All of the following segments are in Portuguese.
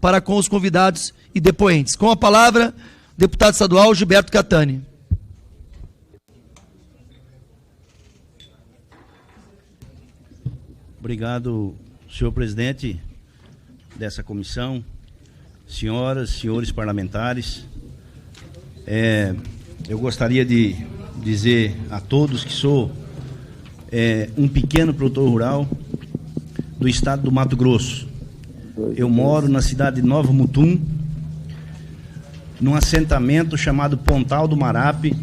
para com os convidados e depoentes. Com a palavra, deputado estadual Gilberto Catani. Obrigado, senhor presidente dessa comissão, senhoras, senhores parlamentares. Eu gostaria de dizer a todos que sou um pequeno produtor rural do estado do Mato Grosso. Eu moro na cidade de Nova Mutum, num assentamento chamado Pontal do Marape,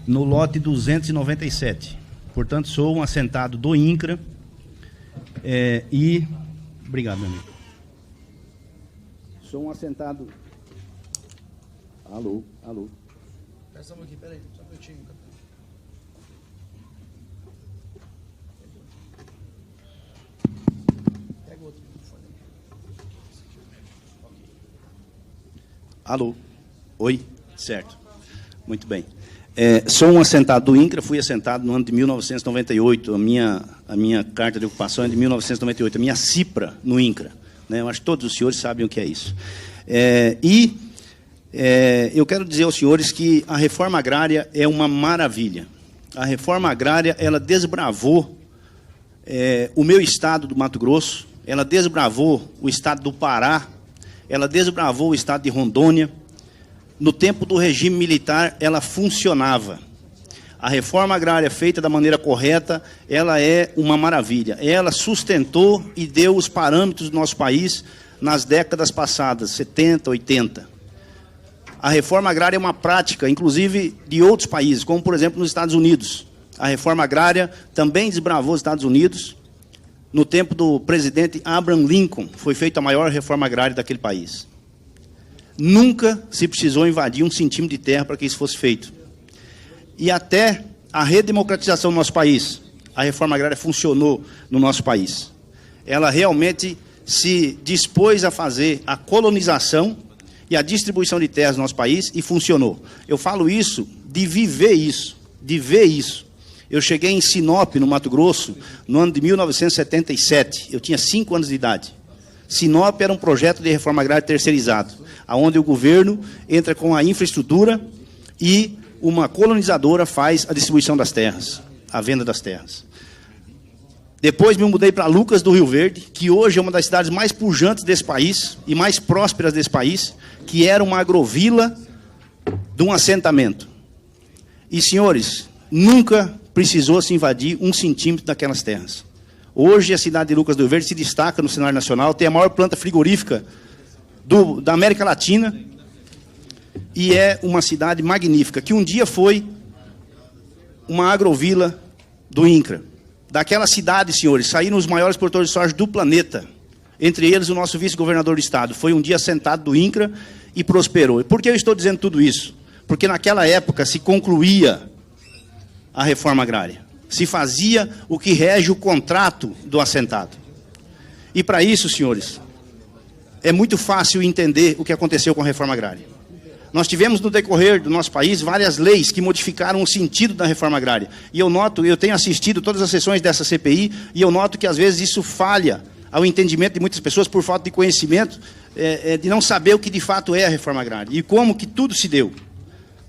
no lote 297. Portanto, sou um assentado do INCRA. Obrigado, meu amigo. Sou um assentado... Alô. Estamos aqui, peraí, só um minutinho. Pega outro. Alô. Oi. Certo. Muito bem. Sou um assentado do INCRA, fui assentado no ano de 1998, a minha carta de ocupação é de 1998, a minha CIPRA no INCRA. Né? Eu acho que todos os senhores sabem o que é isso. Eu quero dizer aos senhores que a reforma agrária é uma maravilha. A reforma agrária, ela desbravou o meu estado do Mato Grosso, ela desbravou o estado do Pará, ela desbravou o estado de Rondônia. No tempo do regime militar, ela funcionava. A reforma agrária feita da maneira correta, ela é uma maravilha. Ela sustentou e deu os parâmetros do nosso país nas décadas passadas, 70, 80. A reforma agrária é uma prática, inclusive, de outros países, como, por exemplo, nos Estados Unidos. A reforma agrária também desbravou os Estados Unidos. No tempo do presidente Abraham Lincoln, foi feita a maior reforma agrária daquele país. Nunca se precisou invadir 1 centímetro de terra para que isso fosse feito. E até a redemocratização do nosso país, a reforma agrária funcionou no nosso país. Ela realmente se dispôs a fazer a colonização e a distribuição de terras no nosso país e funcionou. Eu falo isso de viver isso, de ver isso. Eu cheguei em Sinop, no Mato Grosso, no ano de 1977. Eu tinha 5 anos de idade. Sinop era um projeto de reforma agrária terceirizado, onde o governo entra com a infraestrutura e uma colonizadora faz a distribuição das terras, a venda das terras. Depois me mudei para Lucas do Rio Verde, que hoje é uma das cidades mais pujantes desse país e mais prósperas desse país, que era uma agrovila de um assentamento. E, senhores, nunca precisou se invadir 1 centímetro daquelas terras. Hoje a cidade de Lucas do Rio Verde se destaca no cenário nacional, tem a maior planta frigorífica da América Latina e é uma cidade magnífica, que um dia foi uma agrovila do INCRA. Daquela cidade, senhores, saíram os maiores produtores de soja do planeta, entre eles o nosso vice-governador do estado. Foi um dia assentado do INCRA e prosperou. E por que eu estou dizendo tudo isso? Porque naquela época se concluía a reforma agrária. Se fazia o que rege o contrato do assentado. E para isso, senhores, é muito fácil entender o que aconteceu com a reforma agrária. Nós tivemos no decorrer do nosso país várias leis que modificaram o sentido da reforma agrária. E eu tenho assistido todas as sessões dessa CPI, e eu noto que às vezes isso falha ao entendimento de muitas pessoas por falta de conhecimento, de não saber o que de fato é a reforma agrária e como que tudo se deu.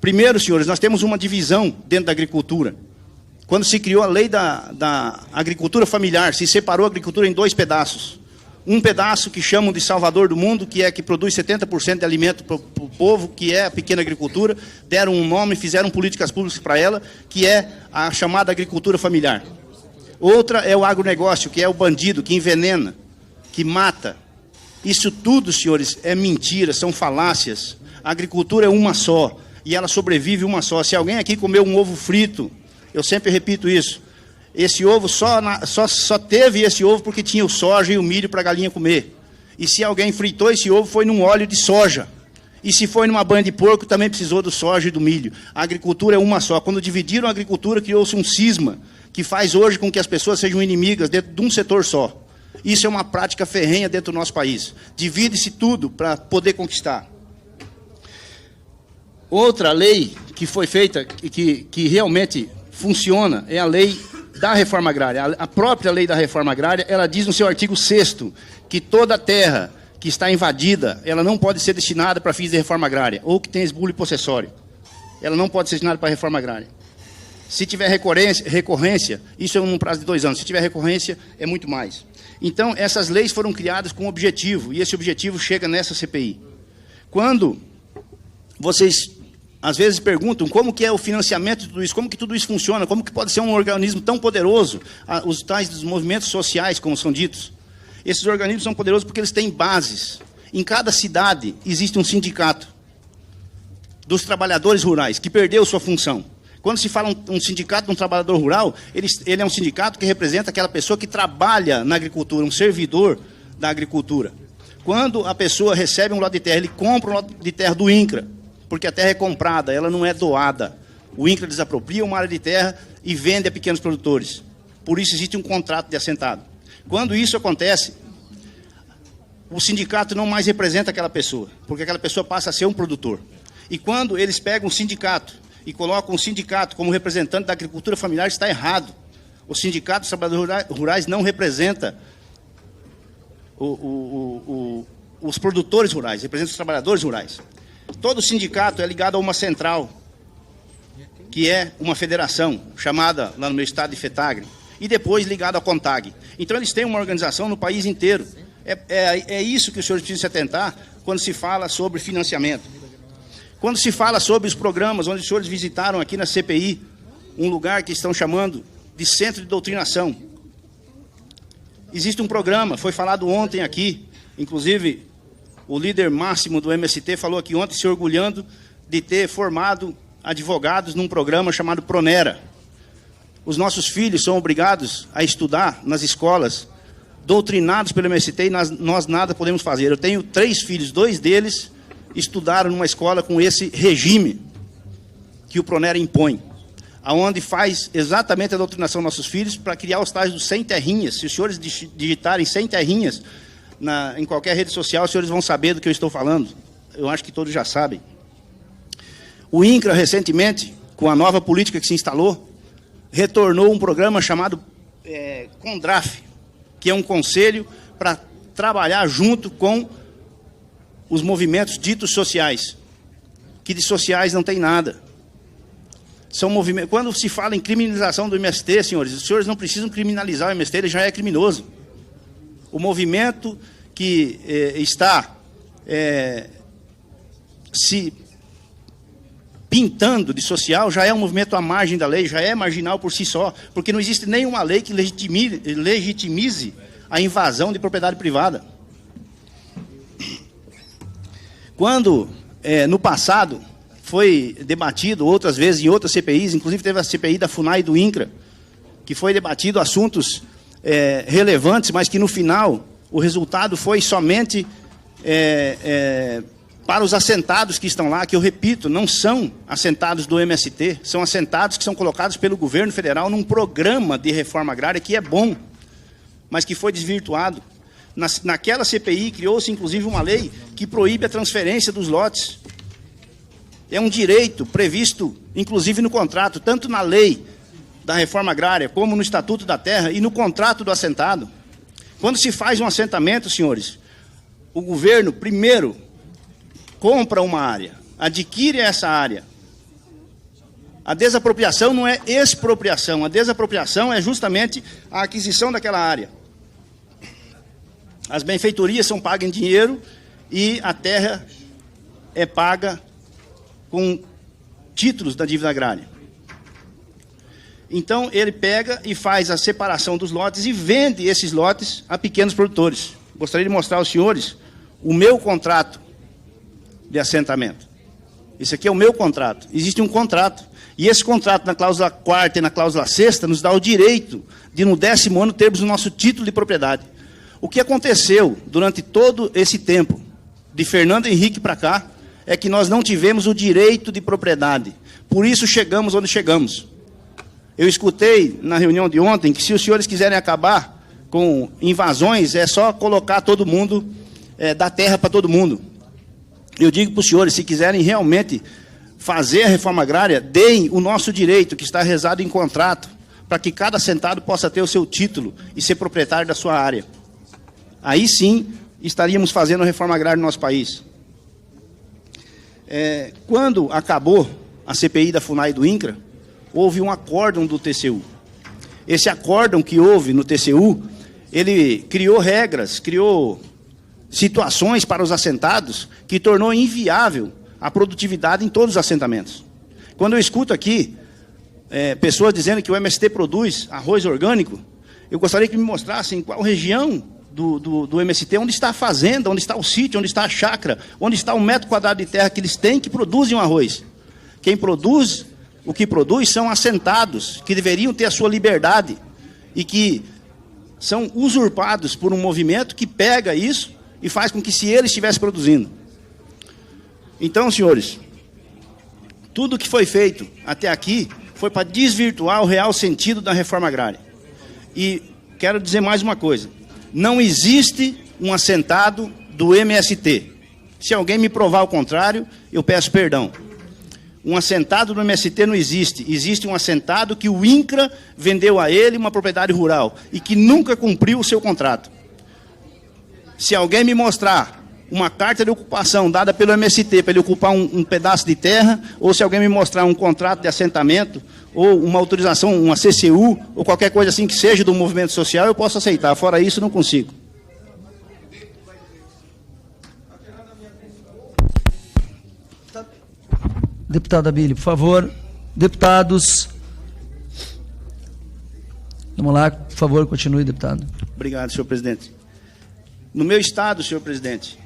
Primeiro, senhores, nós temos uma divisão dentro da agricultura. Quando se criou a lei da agricultura familiar, se separou a agricultura em 2 pedaços. Um pedaço que chamam de Salvador do Mundo, que produz 70% de alimento para o povo, que é a pequena agricultura, deram um nome, fizeram políticas públicas para ela, que é a chamada agricultura familiar. Outra é o agronegócio, que é o bandido, que envenena, que mata. Isso tudo, senhores, é mentira, são falácias. A agricultura é uma só, e ela sobrevive uma só. Se alguém aqui comeu um ovo frito, eu sempre repito isso, esse ovo só teve esse ovo porque tinha o soja e o milho para a galinha comer. E se alguém fritou esse ovo, foi num óleo de soja. E se foi numa banha de porco, também precisou do soja e do milho. A agricultura é uma só. Quando dividiram a agricultura, criou-se um cisma que faz hoje com que as pessoas sejam inimigas dentro de um setor só. Isso é uma prática ferrenha dentro do nosso país. Divide-se tudo para poder conquistar. Outra lei que foi feita e que realmente funciona é a lei da reforma agrária. A própria lei da reforma agrária, ela diz no seu artigo 6º que toda terra que está invadida, ela não pode ser destinada para fins de reforma agrária, ou que tem esbulho possessório. Ela não pode ser destinada para reforma agrária. Se tiver recorrência, isso é um prazo de 2 anos. Se tiver recorrência, é muito mais. Então, essas leis foram criadas com um objetivo, e esse objetivo chega nessa CPI. Quando vocês, às vezes, perguntam como que é o financiamento de tudo isso, como que tudo isso funciona, como que pode ser um organismo tão poderoso, os tais dos movimentos sociais, como são ditos. Esses organismos são poderosos porque eles têm bases. Em cada cidade existe um sindicato dos trabalhadores rurais, que perdeu sua função. Quando se fala um sindicato de um trabalhador rural, ele é um sindicato que representa aquela pessoa que trabalha na agricultura, um servidor da agricultura. Quando a pessoa recebe um lote de terra, ele compra um lote de terra do INCRA, porque a terra é comprada, ela não é doada. O INCRA desapropria uma área de terra e vende a pequenos produtores. Por isso existe um contrato de assentado. Quando isso acontece, o sindicato não mais representa aquela pessoa, porque aquela pessoa passa a ser um produtor. E quando eles pegam um sindicato e colocam o sindicato como representante da agricultura familiar, está errado. O sindicato dos trabalhadores rurais não representa os produtores rurais, representa os trabalhadores rurais. Todo sindicato é ligado a uma central, que é uma federação, chamada, lá no meu estado, de FETAGRE, e depois ligado à CONTAG. Então, eles têm uma organização no país inteiro. É isso que os senhores precisam se atentar quando se fala sobre financiamento. Quando se fala sobre os programas, onde os senhores visitaram aqui na CPI, um lugar que estão chamando de Centro de Doutrinação. Existe um programa, foi falado ontem aqui, inclusive o líder máximo do MST falou aqui ontem, se orgulhando de ter formado advogados num programa chamado Pronera. Os nossos filhos são obrigados a estudar nas escolas, doutrinados pelo MST, e nós nada podemos fazer. Eu tenho 3 filhos, 2 deles estudaram numa escola com esse regime que o Pronera impõe, aonde faz exatamente a doutrinação dos nossos filhos para criar os tais dos 100 terrinhas. Se os senhores digitarem 100 terrinhas em qualquer rede social, os senhores vão saber do que eu estou falando. Eu acho que todos já sabem. O INCRA, recentemente, com a nova política que se instalou, retornou um programa chamado CONDRAF, que é um conselho para trabalhar junto com os movimentos ditos sociais, que de sociais não tem nada. São movimentos. Quando se fala em criminalização do MST, senhores, os senhores não precisam criminalizar o MST, ele já é criminoso. O movimento que está se pintando de social já é um movimento à margem da lei, já é marginal por si só, porque não existe nenhuma lei que legitimize a invasão de propriedade privada. Quando, no passado, foi debatido outras vezes em outras CPIs, inclusive teve a CPI da FUNAI e do INCRA, que foi debatido assuntos relevantes, mas que no final o resultado foi somente para os assentados que estão lá, que eu repito, não são assentados do MST, são assentados que são colocados pelo governo federal num programa de reforma agrária que é bom, mas que foi desvirtuado. Naquela CPI criou-se inclusive uma lei que proíbe a transferência dos lotes. É um direito previsto inclusive no contrato, tanto na lei da reforma agrária, como no Estatuto da Terra e no contrato do assentado. Quando se faz um assentamento, senhores, o governo primeiro compra uma área, adquire essa área. A desapropriação não é expropriação, a desapropriação é justamente a aquisição daquela área. As benfeitorias são pagas em dinheiro e a terra é paga com títulos da dívida agrária. Então, ele pega e faz a separação dos lotes e vende esses lotes a pequenos produtores. Gostaria de mostrar aos senhores o meu contrato de assentamento. Esse aqui é o meu contrato. Existe um contrato. E esse contrato, na cláusula 4ª e na cláusula 6ª, nos dá o direito de, no 10º ano, termos o nosso título de propriedade. O que aconteceu durante todo esse tempo, de Fernando Henrique para cá, é que nós não tivemos o direito de propriedade. Por isso chegamos onde chegamos. Eu escutei na reunião de ontem que se os senhores quiserem acabar com invasões, é só colocar todo mundo, dar terra para todo mundo. Eu digo para os senhores, se quiserem realmente fazer a reforma agrária, deem o nosso direito, que está rezado em contrato, para que cada assentado possa ter o seu título e ser proprietário da sua área. Aí sim, estaríamos fazendo a reforma agrária no nosso país. Quando acabou a CPI da FUNAI e do INCRA, houve um acórdão do TCU. Esse acórdão que houve no TCU, ele criou regras, criou situações para os assentados que tornou inviável a produtividade em todos os assentamentos. Quando eu escuto aqui pessoas dizendo que o MST produz arroz orgânico, eu gostaria que me mostrassem qual região do MST, onde está a fazenda, onde está o sítio, onde está a chácara, onde está o metro quadrado de terra que eles têm que produzem o arroz. Quem produz, o que produz são assentados, que deveriam ter a sua liberdade e que são usurpados por um movimento que pega isso e faz com que se ele estivesse produzindo. Então, senhores, tudo que foi feito até aqui foi para desvirtuar o real sentido da reforma agrária. E quero dizer mais uma coisa. Não existe um assentado do MST. Se alguém me provar o contrário, eu peço perdão. Um assentado do MST não existe. Existe um assentado que o INCRA vendeu a ele uma propriedade rural e que nunca cumpriu o seu contrato. Se alguém me mostrar uma carta de ocupação dada pelo MST para ele ocupar um pedaço de terra, ou se alguém me mostrar um contrato de assentamento, ou uma autorização, uma CCU, ou qualquer coisa assim que seja do movimento social, eu posso aceitar. Fora isso, não consigo. Deputado Abílio, por favor. Deputados. Vamos lá, por favor, continue, deputado. Obrigado, senhor presidente. No meu estado, senhor presidente,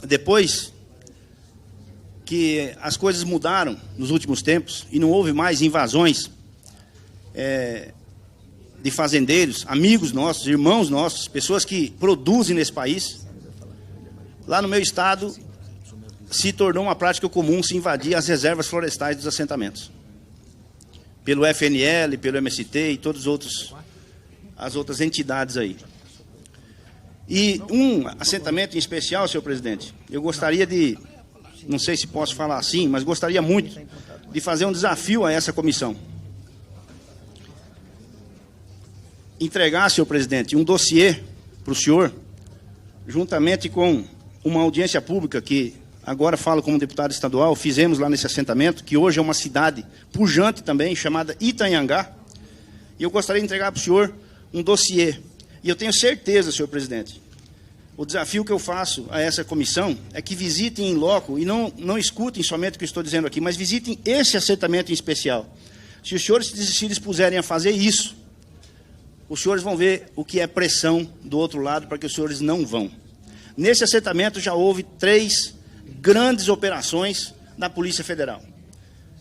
depois que as coisas mudaram nos últimos tempos e não houve mais invasões de fazendeiros, amigos nossos, irmãos nossos, pessoas que produzem nesse país, lá no meu estado se tornou uma prática comum se invadir as reservas florestais dos assentamentos. Pelo FNL, pelo MST e todas as outras entidades aí. E um assentamento em especial, senhor presidente, eu gostaria de, não sei se posso falar assim, mas gostaria muito de fazer um desafio a essa comissão. Entregar, senhor presidente, um dossiê para o senhor, juntamente com uma audiência pública que agora falo como deputado estadual, fizemos lá nesse assentamento, que hoje é uma cidade pujante também, chamada Itanhangá, e eu gostaria de entregar para o senhor um dossiê. E eu tenho certeza, senhor presidente, o desafio que eu faço a essa comissão é que visitem em loco, e não escutem somente o que eu estou dizendo aqui, mas visitem esse assentamento em especial. Se os senhores se dispuserem a fazer isso, os senhores vão ver o que é pressão do outro lado para que os senhores não vão. Nesse assentamento já houve 3 grandes operações da Polícia Federal.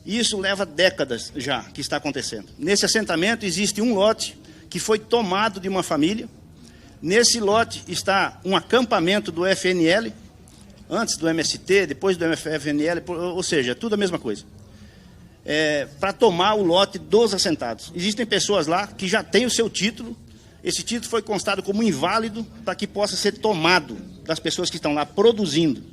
Isso leva décadas já que está acontecendo. Nesse assentamento existe um lote que foi tomado de uma família. Nesse lote está um acampamento do FNL, antes do MST, depois do FNL, ou seja, tudo a mesma coisa. Para tomar o lote dos assentados. Existem pessoas lá que já têm o seu título, esse título foi constado como inválido para que possa ser tomado das pessoas que estão lá produzindo.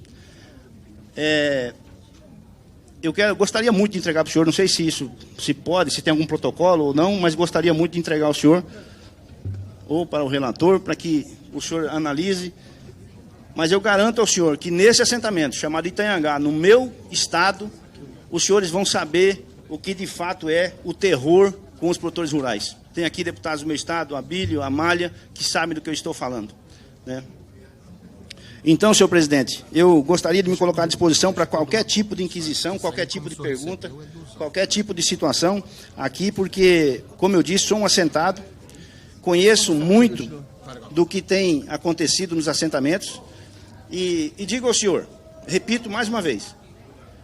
Eu gostaria muito de entregar para o senhor, não sei se isso se pode, se tem algum protocolo ou não, mas gostaria muito de entregar ao senhor, ou para o relator, para que o senhor analise. Mas eu garanto ao senhor que nesse assentamento, chamado Itanhangá, no meu estado, os senhores vão saber o que de fato é o terror com os produtores rurais. Tem aqui deputados do meu estado, Abílio, Amália, que sabem do que eu estou falando, né? Então, senhor presidente, eu gostaria de me colocar à disposição para qualquer tipo de inquisição, qualquer tipo de pergunta, qualquer tipo de situação aqui, porque, como eu disse, sou um assentado, conheço muito do que tem acontecido nos assentamentos e digo ao senhor, repito mais uma vez,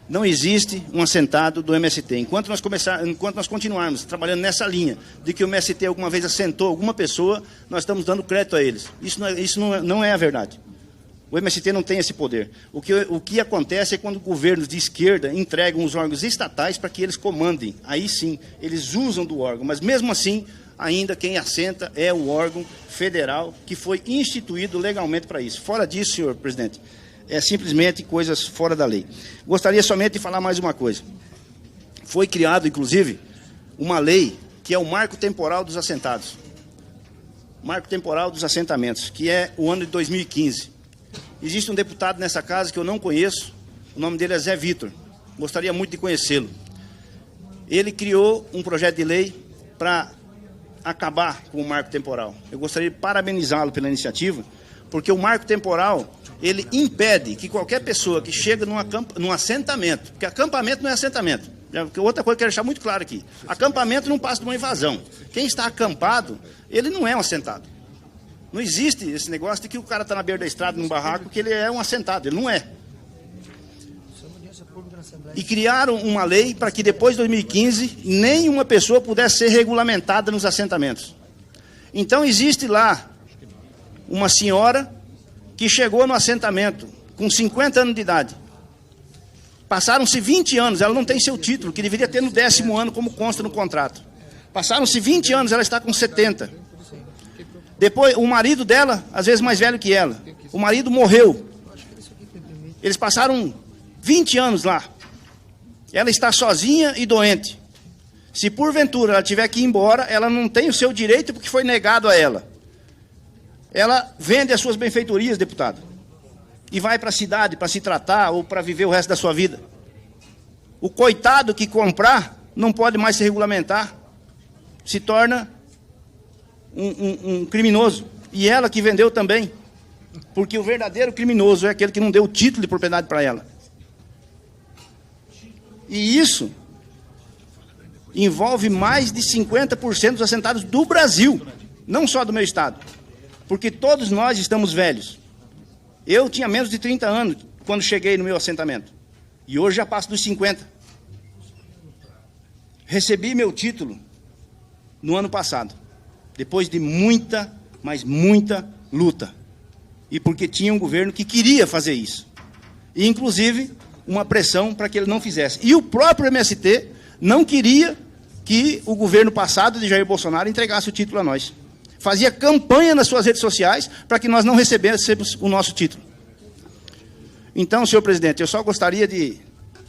não existe um assentado do MST. Enquanto nós continuarmos trabalhando nessa linha de que o MST alguma vez assentou alguma pessoa, nós estamos dando crédito a eles. Isso não é a verdade. O MST não tem esse poder. O que acontece é quando governos de esquerda entregam os órgãos estatais para que eles comandem. Aí sim, eles usam do órgão. Mas mesmo assim, ainda quem assenta é o órgão federal que foi instituído legalmente para isso. Fora disso, senhor presidente, é simplesmente coisas fora da lei. Gostaria somente de falar mais uma coisa. Foi criado, inclusive, uma lei que é o marco temporal dos assentados. marco temporal dos assentamentos, que é o ano de 2015. Existe um deputado nessa casa que eu não conheço, o nome dele é Zé Vitor, gostaria muito de conhecê-lo. Ele criou um projeto de lei para acabar com o marco temporal. Eu gostaria de parabenizá-lo pela iniciativa, porque o marco temporal, ele impede que qualquer pessoa que chega num assentamento, porque acampamento não é assentamento, outra coisa que eu quero deixar muito claro aqui, acampamento não passa de uma invasão. Quem está acampado, ele não é um assentado. Não existe esse negócio de que o cara está na beira da estrada, num barraco, que ele é um assentado, ele não é. E criaram uma lei para que depois de 2015, nenhuma pessoa pudesse ser regulamentada nos assentamentos. Então existe lá uma senhora que chegou no assentamento com 50 anos de idade. Passaram-se 20 anos, ela não tem seu título, que deveria ter no 10º ano, como consta no contrato. Passaram-se 20 anos, ela está com 70. Depois, o marido dela, às vezes mais velho que ela, o marido morreu. Eles passaram 20 anos lá. Ela está sozinha e doente. Se porventura ela tiver que ir embora, ela não tem o seu direito porque foi negado a ela. Ela vende as suas benfeitorias, deputado, e vai para a cidade para se tratar ou para viver o resto da sua vida. O coitado que comprar não pode mais se regulamentar, se torna um criminoso. E ela que vendeu também, porque o verdadeiro criminoso é aquele que não deu o título de propriedade para ela. E isso envolve mais de 50% dos assentados do Brasil, não só do meu estado, porque todos nós estamos velhos. Eu tinha menos de 30 anos quando cheguei no meu assentamento, e hoje já passo dos 50. Recebi meu título no ano passado, depois de muita, mas muita luta, e porque tinha um governo que queria fazer isso, e inclusive uma pressão para que ele não fizesse. E o próprio MST não queria que o governo passado de Jair Bolsonaro entregasse o título a nós. Fazia campanha nas suas redes sociais para que nós não recebêssemos o nosso título. Então, senhor presidente, eu só gostaria de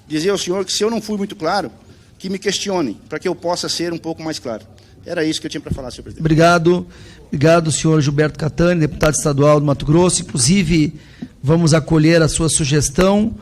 dizer ao senhor que, se eu não fui muito claro, que me questione, para que eu possa ser um pouco mais claro. Era isso que eu tinha para falar, senhor presidente. Obrigado. Obrigado, senhor Gilberto Catani, deputado estadual do Mato Grosso. Inclusive, vamos acolher a sua sugestão